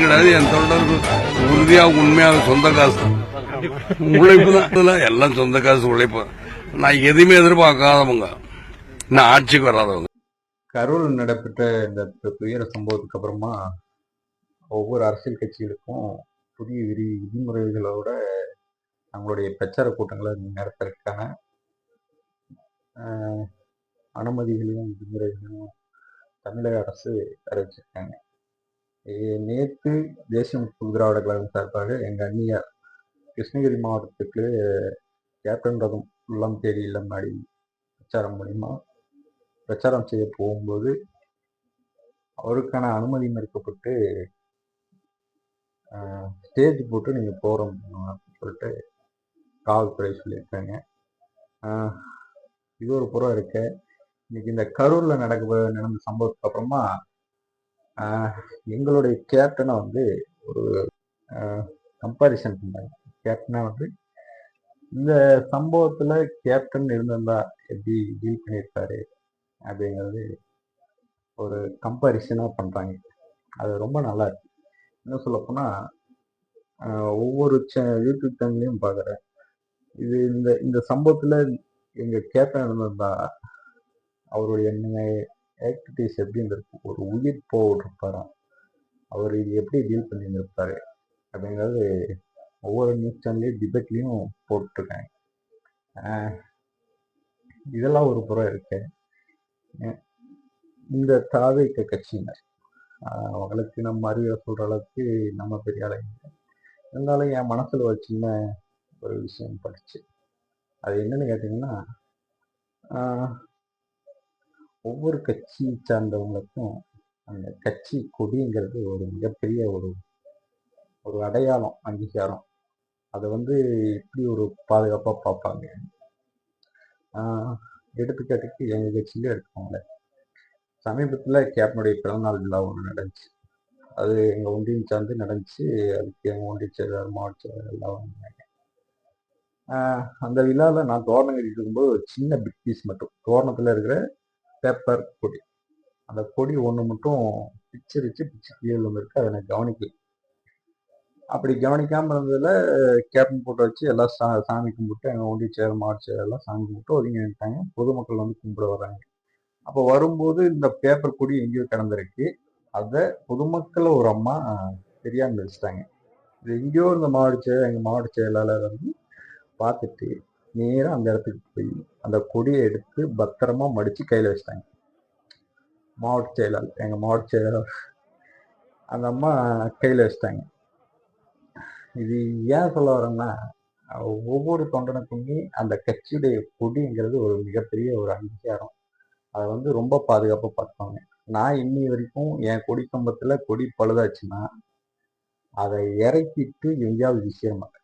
கிடையாது. என் தொண்டருக்கு உறுதியாக உண்மையாக சொந்த காசு உழைப்பு தான். எல்லாம் சொந்த காசு உழைப்பு. நான் எதுவுமே எதிர்பார்க்காதவங்க, நான் ஆட்சிக்கு வராதவங்க. கரூரில் நடைபெற்ற இந்த துயர சம்பவத்துக்கு அப்புறமா ஒவ்வொரு அரசியல் கட்சிகளுக்கும் புதிய விதிமுறைகளோட தங்களுடைய பிரச்சார கூட்டங்களை நடத்துறதுக்கான அனுமதிகளையும் விதிமுறைகளையும் தமிழக அரசு அறிவிச்சிருக்காங்க. நேற்று தேசிய முற்போக்கு திராவிட கழகம் சார்பாக எங்கள் அந்நியார் கிருஷ்ணகிரி மாவட்டத்துக்கு கேப்டன் ரதம் உள்ளம் தேடி இல்லம் நாடி பிரச்சாரம் மூலிமா பிரச்சாரம் செய்ய போகும்போது அவருக்கான அனுமதி மறுக்கப்பட்டு ஸ்டேஜ் போட்டு நீங்கள் போகிறோம் அப்படின்னு சொல்லிட்டு காவல்துறை சொல்லியிருக்காங்க. இது ஒரு புறம் இருக்க. இன்னைக்கு இந்த கரூரில் நடந்த சம்பவத்துக்கு அப்புறமா எங்களுடைய கேப்டனை வந்து ஒரு கம்பாரிசன் பண்ணாங்க. கேப்டனா வந்து இந்த சம்பவத்தில் கேப்டன் இருந்திருந்தா எப்படி டீல் பண்ணியிருப்பாரு அப்படிங்கிறது ஒரு கம்பாரிசனாக பண்ணுறாங்க. அது ரொம்ப நல்லா இருக்கு. இன்னும் சொல்லப்போனால் ஒவ்வொரு யூடியூப் சேனல்லையும் பார்க்குறேன். இது இந்த சம்பவத்தில் எங்கள் கேப்டன் இருந்திருந்தா அவருடைய ஆக்டிவிட்டிஸ் எப்படி இருந்திருக்கும், ஒரு உயிர் போட்டிருப்பாரா, அவர் இது எப்படி டீல் பண்ணியிருந்திருப்பாரு அப்படிங்கிறது ஒவ்வொரு நியூஸ் சேனல்லையும் டிபேட்லையும் போட்டிருக்காங்க. இதெல்லாம் ஒரு புறம் இருக்கு. இந்த தாவேக கட்சியினர் அவங்களுக்கு நம்ம அறிவியலை சொல்ற அளவுக்கு நம்ம பெரிய ஆளுங்க. இருந்தாலும் என் மனசுல ஒரு சின்ன ஒரு விஷயம் படிச்சு, அது என்னன்னு கேட்டீங்கன்னா, ஒவ்வொரு கட்சி சார்ந்தவங்களுக்கும் அந்த கட்சி கொடிங்கிறது ஒரு மிகப்பெரிய ஒரு அடையாளம், அங்கீகாரம். அதை வந்து இப்படி ஒரு பாதுகாப்பாக பார்ப்பாங்க. எடுத்துக்காட்டுக்கு எங்கள் கட்சியிலே எடுத்துக்கோங்க. சமீபத்தில் கேப்டனுடைய பிறந்தநாள் விழா ஒன்று நடந்துச்சு. அது எங்கள் ஒன்றியம் சார்ந்து நடந்துச்சு. அதுக்கு எங்கள் ஒன்றிய செயலாளர், மாவட்ட செயலாளர் எல்லாம் வந்தாங்க. அந்த விழாவில் நான் தோரணம் கட்டிட்டு இருக்கும்போது ஒரு சின்ன பிக் பீஸ் மட்டும், தோரணத்தில் இருக்கிற பேப்பர் கொடி, அந்த கொடி ஒன்று மட்டும் பிச்சு கீழே இருக்கு. அதை நான் கவனிக்கல. அப்படி கவனிக்காமல் இருந்ததில் கேப்டன் போட்டோ வச்சு எல்லாம் சாமி கும்பிட்டு, எங்கள் ஒன்றிய செயலர், மாவட்ட செயலர் எல்லாம் சாமி கும்பிட்டு ஒதுங்கி நினைட்டாங்க. பொதுமக்கள் வந்து கும்பிட வர்றாங்க. அப்போ வரும்போது இந்த பேப்பர் கொடி எங்கேயோ கிடந்திருக்கு. அதை பொதுமக்கள் ஒரு அம்மா தெரியாமல் வச்சுட்டாங்க. இது எங்கேயோ இந்த எங்கள் மாவட்ட செயலாளர் வந்து பார்த்துட்டு நேராக அந்த இடத்துக்கு போய் அந்த கொடியை எடுத்து பத்திரமா மடித்து கையில் வச்சுட்டாங்க. மாவட்ட செயலாளர், எங்கள் மாவட்ட செயலாளர் அந்த அம்மா கையில் வச்சுட்டாங்க. இது ஏன் சொல்ல வரேன்னா, ஒவ்வொரு தொண்டனுக்குமே அந்த கட்சியுடைய கொடிங்கிறது ஒரு மிகப்பெரிய ஒரு அங்கீகாரம். அதை வந்து ரொம்ப பாதுகாப்பாக பார்ப்பாங்க. நான் இன்னி வரைக்கும் என் கொடி கம்பத்தில் கொடி பழுதாச்சுன்னா அதை இறக்கிட்டு எங்கேயாவது விஷய மாட்டேன்.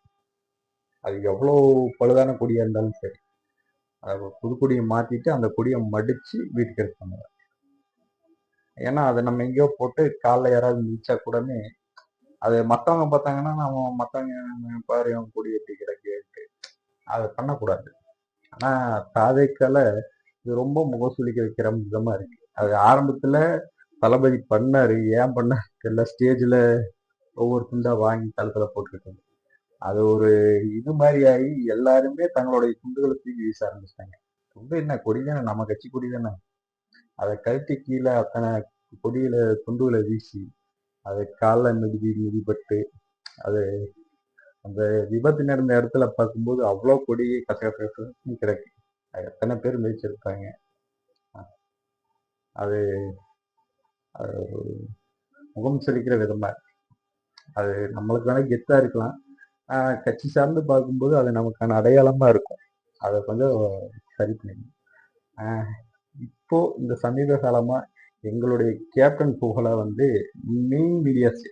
அது எவ்வளோ பழுதான கொடியாக இருந்தாலும் சரி, அதை புது கொடியை மாற்றிட்டு அந்த கொடியை மடித்து வீட்டுக்கு எடுத்து பண்ணுவேன். ஏன்னா அதை நம்ம எங்கேயோ போட்டு காலைல யாராவது மிதிச்சா கூடமே அது மற்றவங்க பார்த்தாங்கன்னா நம்ம மற்றவங்க பாரு கொடி எப்படி கிடக்கு, அதை பண்ணக்கூடாது. ஆனால் தாதைக்கால இது ரொம்ப முகசுலிக்க வைக்கிற விதமா இருக்கு. அது ஆரம்பத்துல தளபதி பண்ணாரு, ஏன் பண்ண தெரியல. ஸ்டேஜ்ல ஒவ்வொரு துண்டா வாங்கி தளத்துல போட்டுக்கிட்டாங்க. அது ஒரு இது மாதிரி ஆகி எல்லாருமே தங்களுடைய துண்டுகளை தூக்கி வீச ஆரம்பிச்சிட்டாங்க. துண்டு என்ன, கொடி தானே, நம்ம கட்சி கொடி தானே. அதை கழுத்து கீழே அத்தனை கொடியில துண்டுகளை வீசி அது காலில் மிதிப்பட்டு அது அந்த விபத்து நடந்த இடத்துல பார்க்கும்போது அவ்வளோ கொடி கசகசன்னு கிடக்கு. எத்தனை பேர் மிதிச்சிருப்பாங்க. அது முகம் செலுக்கிற விதமா அது நம்மளுக்கு வேணா கெத்தா இருக்கலாம். கட்சி சார்ந்து பார்க்கும்போது அது நமக்கான அடையாளமா இருக்கும். அதை கொஞ்சம் சரி பண்ணிக்கணும். இப்போ இந்த சமீப காலமா எங்களுடைய கேப்டன் புகழை வந்து மெயின் மீடியாஸ்,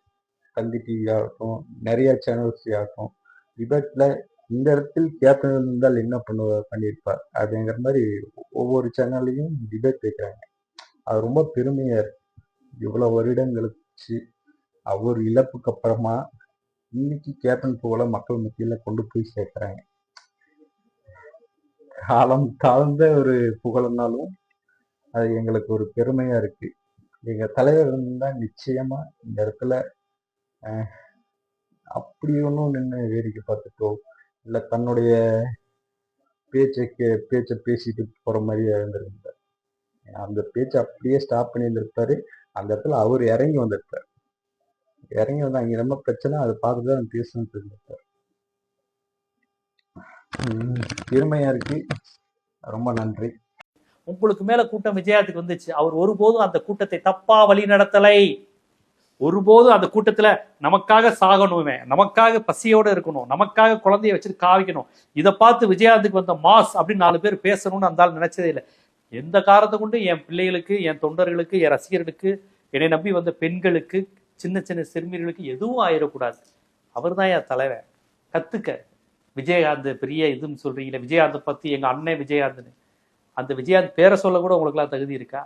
தந்தி டிவி ஆகட்டும், நிறைய சேனல்ஸ் ஆகட்டும், டிபேட்ல இந்த இடத்தில் கேப்டன் இருந்தால் என்ன பண்ணியிருப்பார் அப்படிங்கிற மாதிரி ஒவ்வொரு சேனல்லையும் டிபேட் வைக்கிறாங்க. அது ரொம்ப பெருமையா இருக்கு. இவ்வளவு வருடங்களுக்கு அவர் இழப்புக்கு அப்புறமா இன்னைக்கு கேப்டன் புகழை மக்கள் மத்தியில கொண்டு போய் சேர்க்கிறாங்க. காலம் தாழ்ந்த ஒரு புகழ்னாலும் அது எங்களுக்கு ஒரு பெருமையா இருக்கு. எங்க தலைவர் இருந்தா நிச்சயமா இந்த இடத்துல அப்படி ஒன்றும் நின்று வேடிக்கை பார்த்துட்டோ இல்லை தன்னுடைய பேச்சை பேசிட்டு போற மாதிரி இருந்திருந்தார். அந்த பேச்சை அப்படியே ஸ்டாப் பண்ணி இருந்திருப்பாரு. அந்த இடத்துல அவர் இறங்கி வந்திருப்பார். இறங்கி வந்து அங்க என்ன பிரச்சனை அதை பார்த்துட்டு தான் பேசணும்னு இருந்திருப்பார். பெருமையா இருக்கு. ரொம்ப நன்றி. உங்களுக்கு மேல கூட்டம் விஜயாத்துக்கு வந்துச்சு. அவர் ஒருபோதும் அந்த கூட்டத்தை தப்பா வழி நடத்தலை. ஒருபோதும் அந்த கூட்டத்துல நமக்காக சாகணுமே, நமக்காக பசியோட இருக்கணும், நமக்காக குழந்தைய வச்சுட்டு காவிக்கணும், இதை பார்த்து விஜயாந்துக்கு வந்த மாஸ் அப்படின்னு 4 பேர் பேசணும்னு அந்த ஆள் நினைச்சதே இல்லை. எந்த காரணத்தை கொண்டு என் பிள்ளைகளுக்கு, என் தொண்டர்களுக்கு, என் ரசிகர்களுக்கு, என்னை நம்பி வந்த பெண்களுக்கு, சின்ன சின்ன சிறுமிகளுக்கு எதுவும் ஆயிடக்கூடாது. அவர் தான் என் தலைவர். கத்துக்க. விஜயகாந்த் பெரிய இதுன்னு சொல்றீங்களே, விஜயகாந்தை பத்தி எங்க அண்ணன் விஜயகாந்த்னு, அந்த விஜயகாந்த் பேரை சொல்ல கூட உங்களுக்குலாம் தகுதி இருக்கா?